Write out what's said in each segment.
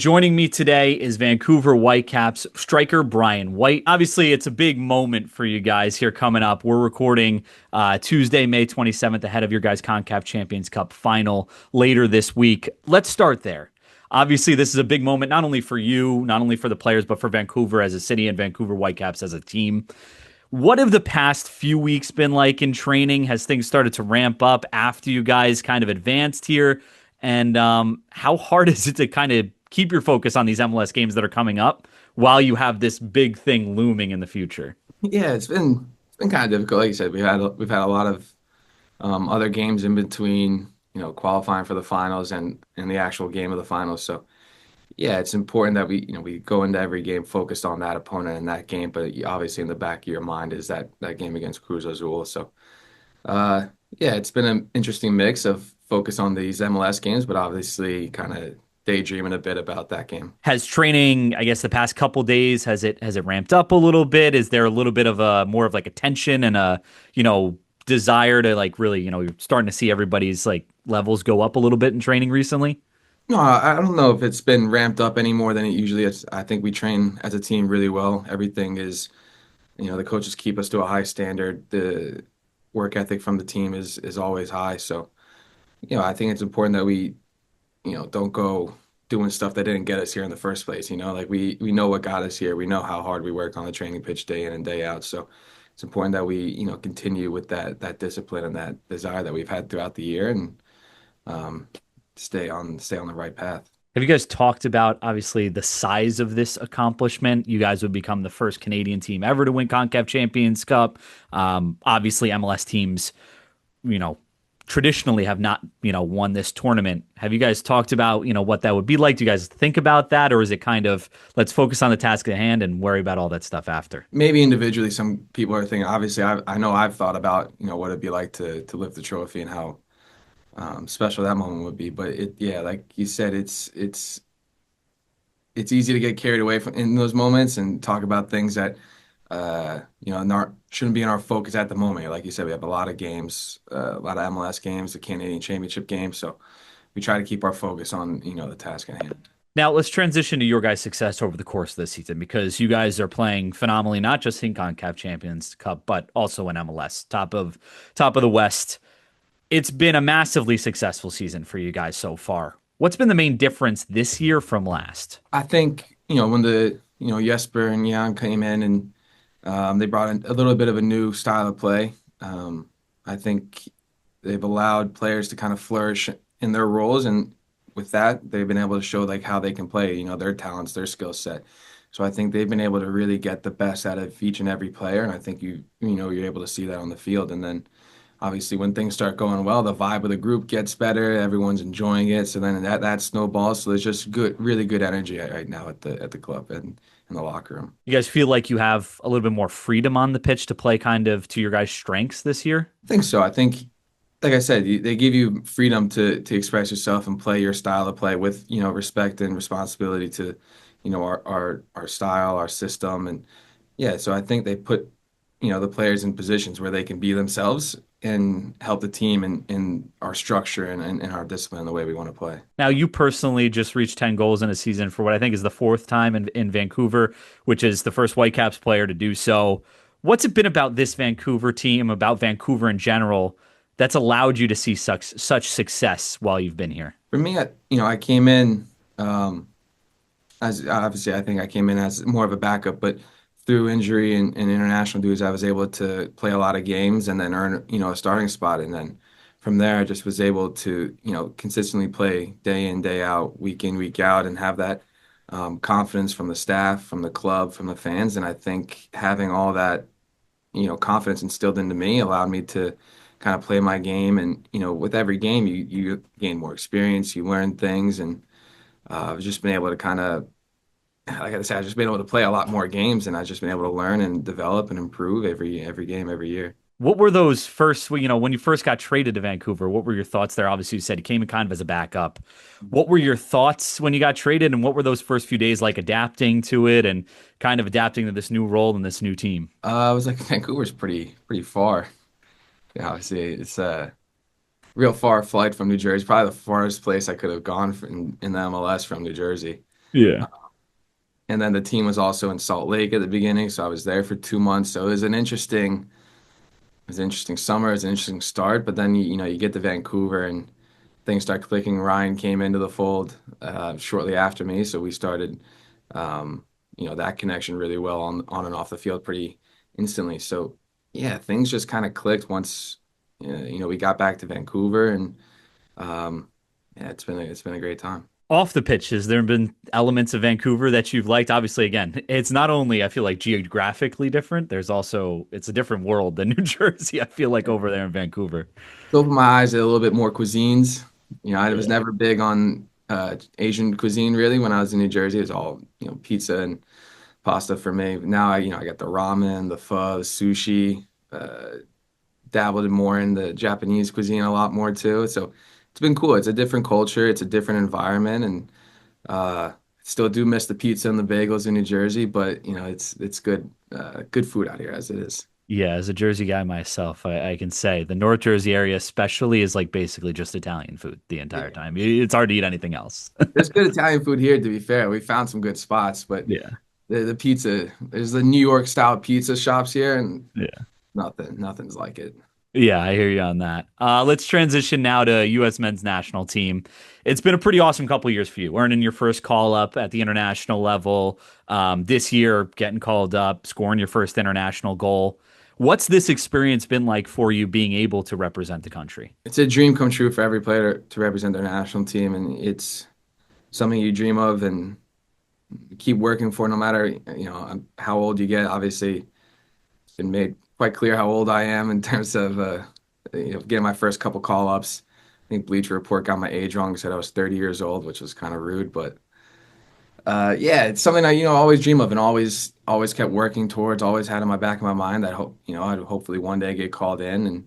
Joining me today is Vancouver Whitecaps striker Brian White. Obviously, it's a big moment for you guys here coming up. We're recording Tuesday, May 27th, ahead of your guys' CONCACAF Champions Cup final later this week. Let's start there. Obviously, this is a big moment, not only for you, not only for the players, but for Vancouver as a city and Vancouver Whitecaps as a team. What have the past few weeks been like in training? Has things started to ramp up after you guys kind of advanced here? And how hard is it to kind of keep your focus on these MLS games that are coming up while you have this big thing looming in the future? Yeah, it's been kind of difficult. Like you said, we've had a lot of other games in between, qualifying for the finals and the actual game of the finals. So yeah, it's important that we go into every game focused on that opponent in that game. But obviously, in the back of your mind is that game against Cruz Azul. So uh, yeah, it's been an interesting mix of focus on these MLS games, but obviously kind of daydreaming a bit about that game. Has training, I guess, the past couple days has it ramped up a little bit? Is there a little bit of a more of like a tension and a desire to like really you're starting to see everybody's like levels go up a little bit in training recently? No, I don't know if it's been ramped up any more than it usually is. I think we train as a team really well. Everything is, the coaches keep us to a high standard. The work ethic from the team is always high. So, I think it's important that we, don't go doing stuff that didn't get us here in the first place. Like we know what got us here. We know how hard we work on the training pitch day in and day out. So it's important that we, continue with that discipline and that desire that we've had throughout the year and um, stay on the right path. Have you guys talked about obviously the size of this accomplishment? You guys would become the first Canadian team ever to win CONCACAF Champions Cup. Obviously, MLS teams, you know, traditionally have not, won this tournament. Have you guys talked about, what that would be like? Do you guys think about that, or is it kind of let's focus on the task at hand and worry about all that stuff after? Maybe individually, some people are thinking. Obviously, I know I've thought about what it'd be like to lift the trophy and how special that moment would be. But yeah, like you said, it's easy to get carried away in those moments and talk about things that shouldn't be in our focus at the moment. Like you said, we have a lot of games, a lot of MLS games, the Canadian Championship game. So we try to keep our focus on the task at hand. Now let's transition to your guys' success over the course of this season because you guys are playing phenomenally, not just in CONCACAF Champions Cup, but also in MLS, top of the West. It's been a massively successful season for you guys so far. What's been the main difference this year from last? I think when the Jesper and Jan came in and they brought in a little bit of a new style of play. I think they've allowed players to kind of flourish in their roles, and with that, they've been able to show like how they can play, their talents, their skill set. So I think they've been able to really get the best out of each and every player, and I think you're able to see that on the field. And then obviously when things start going well, the vibe of the group gets better, everyone's enjoying it. So then that snowballs. So there's just really good energy right now at the club and in the locker room. You guys feel like you have a little bit more freedom on the pitch to play kind of to your guys' strengths this year? I think so. I think, like I said, they give you freedom to express yourself and play your style of play with, respect and responsibility to, our style, our system. And yeah, so I think they put, the players in positions where they can be themselves and help the team in our structure and our discipline and the way we want to play. Now, you personally just reached 10 goals in a season for what I think is the fourth time in Vancouver, which is the first Whitecaps player to do so. What's it been about this Vancouver team, about Vancouver in general, that's allowed you to see such success while you've been here? For me, I came in as obviously I think I came in as more of a backup, but through injury and international duties, I was able to play a lot of games and then earn, a starting spot. And then from there, I just was able to, consistently play day in, day out, week in, week out, and have that confidence from the staff, from the club, from the fans. And I think having all that, confidence instilled into me allowed me to kind of play my game. And, with every game, you gain more experience, you learn things. And I've just been able to kind of, like I said, I've just been able to play a lot more games, and I've just been able to learn and develop and improve every game, every year. What were those first, when you first got traded to Vancouver, what were your thoughts there? Obviously, you said you came in kind of as a backup. What were your thoughts when you got traded, and what were those first few days like adapting to it and kind of adapting to this new role and this new team? I was like, Vancouver's pretty far. Yeah, obviously, it's a real far flight from New Jersey. Probably the farthest place I could have gone in the MLS from New Jersey. Yeah. And then the team was also in Salt Lake at the beginning, so I was there for 2 months. So it was an interesting summer, it was an interesting start. But then you get to Vancouver and things start clicking. Ryan came into the fold shortly after me, so we started that connection really well on and off the field pretty instantly. So yeah, things just kind of clicked once we got back to Vancouver, and yeah, it's been a great time. Off the pitch, has there been elements of Vancouver that you've liked? Obviously, again, it's not only, I feel like, geographically different, there's also, it's a different world than New Jersey, I feel like, over there in Vancouver. It's opened my eyes to a little bit more cuisines. I was Yeah. never big on Asian cuisine really when I was in New Jersey. It was all pizza and pasta for me. Now I got the ramen, the pho, the sushi. Dabbled in more in the Japanese cuisine a lot more too. So it's been cool. It's a different culture. It's a different environment, and still do miss the pizza and the bagels in New Jersey. But it's good food out here as it is. Yeah, as a Jersey guy myself, I can say the North Jersey area, especially, is like basically just Italian food the entire Yeah. time. It's hard to eat anything else. There's good Italian food here, to be fair. We found some good spots, but Yeah. the pizza, there's the New York style pizza shops here, and Yeah. nothing's like it. Yeah, I hear you on that. Let's transition now to U.S. men's national team. It's been a pretty awesome couple years for you, earning your first call up at the international level. This year, getting called up, scoring your first international goal. What's this experience been like for you being able to represent the country? It's a dream come true for every player to represent their national team, and it's something you dream of and keep working for no matter how old you get. Obviously, it's been made quite clear how old I am in terms of getting my first couple call ups. I think Bleacher Report got my age wrong, said I was 30 years old, which was kind of rude, but yeah, it's something I always dream of and always kept working towards. Always had in my back of my mind that hope I'd hopefully one day get called in, and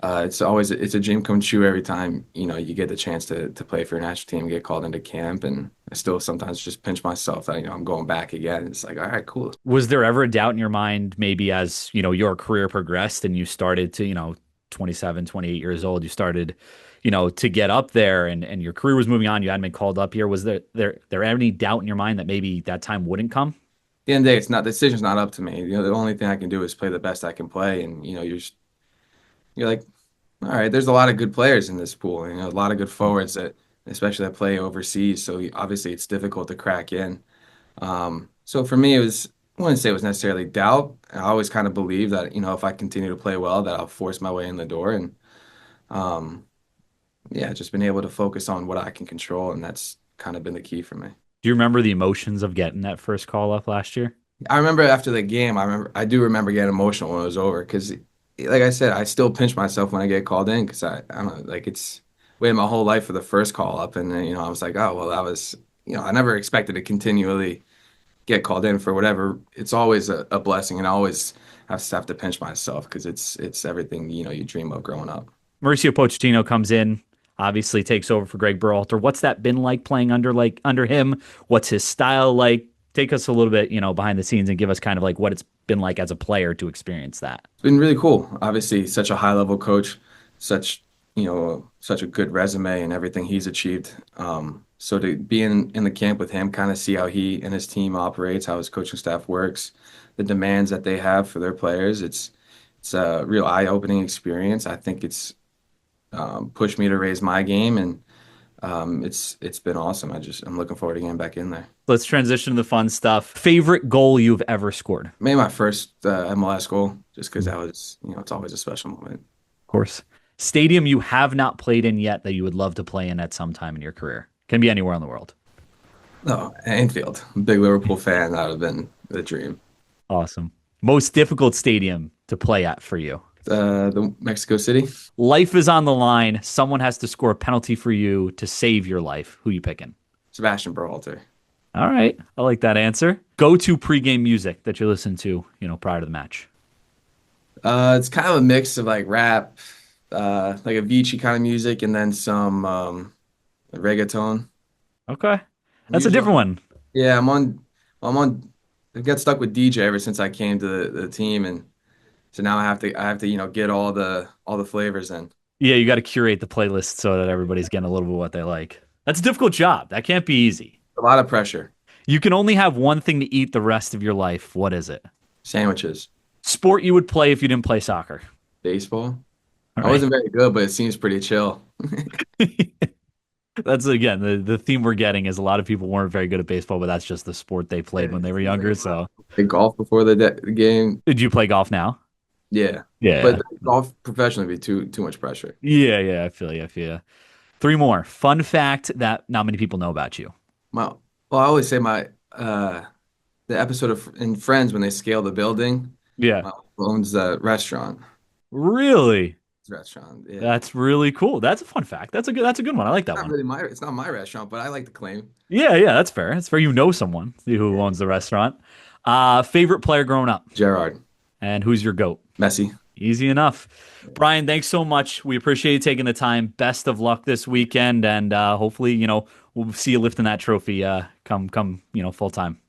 it's a dream come true every time you get the chance to play for your national team and get called into camp. And I still sometimes just pinch myself that I'm going back again. It's like, all right, cool. Was there ever a doubt in your mind, maybe as, your career progressed and you started to, 27, 28 years old, you started, to get up there and your career was moving on, you hadn't been called up here. Was there any doubt in your mind that maybe that time wouldn't come? At the end of the day, it's not the decision's not up to me. The only thing I can do is play the best I can play, and you're like, all right, there's a lot of good players in this pool. A lot of good forwards that, especially that play overseas. So obviously, it's difficult to crack in. So for me, I wouldn't say it was necessarily doubt. I always kind of believe that, if I continue to play well, that I'll force my way in the door. And um, yeah, just been able to focus on what I can control, and that's kind of been the key for me. Do you remember the emotions of getting that first call up last year? I remember after the game, I do remember getting emotional when it was over because, like I said, I still pinch myself when I get called in because I don't know, like it's waited my whole life for the first call up, and then I was like, oh well, that was I never expected to continually get called in for whatever. It's always a blessing, and I always have to pinch myself because it's everything you dream of growing up. Mauricio Pochettino comes in, obviously takes over for Greg Berhalter. What's that been like playing under him? What's his style like? Take us a little bit, behind the scenes and give us kind of like what it's been like as a player to experience that. It's been really cool. Obviously, such a high level coach, such a good resume and everything he's achieved. So to be in the camp with him, kind of see how he and his team operates, how his coaching staff works, the demands that they have for their players, it's a real eye-opening experience. I think it's pushed me to raise my game, and it's been awesome. I'm looking forward to getting back in there. Let's transition to the fun stuff. Favorite goal you've ever scored? Of Made my first MLS goal just because that was, it's always a special moment. course. Stadium you have not played in yet that you would love to play in at some time in your career. Can be anywhere in the world. No, Anfield. I'm a big Liverpool fan. That would have been the dream. Awesome. Most difficult stadium to play at for you? The Mexico City. Life is on the line. Someone has to score a penalty for you to save your life. Who you picking? Sebastian Berhalter. All right. I like that answer. Go to pregame music that you listen to, prior to the match. It's kind of a mix of like rap, like Avicii kind of music, and then some reggaeton. Okay. I'm That's a usually, different one. yeah, I got stuck with DJ ever since I came to the team, and so now I have to get all the flavors in. Yeah, you got to curate the playlist so that everybody's getting a little bit of what they like. That's a difficult job. That can't be easy. A lot of pressure. You can only have one thing to eat the rest of your life. What is it? Sandwiches. Sport you would play if you didn't play soccer. Baseball. All I right. wasn't very good, but it seems pretty chill. That's again the theme we're getting is a lot of people weren't very good at baseball, but that's just the sport they Yeah, played when it they were seems like younger. a lot. So, Play golf before the game. did you play golf now? Yeah. Yeah. But golf professionally would be too much pressure. Yeah, yeah, I feel you. I feel you. Three more. Fun fact that not many people know about you. My well, I always say my the episode of in Friends when they scale the building, Yeah. my uncle owns the restaurant. Really? Restaurant, yeah. That's really cool. That's a fun fact. That's a good one. I like that Not one. really my it's not my restaurant, but I like the claim. Yeah, yeah, that's fair. That's fair. You know someone who Yeah. owns the restaurant. Favorite player growing up, Gerard. and who's your goat? Messi. Easy enough. Brian, thanks so much. We appreciate you taking the time. Best of luck this weekend, and hopefully, we'll see you lifting that trophy. Come, full time.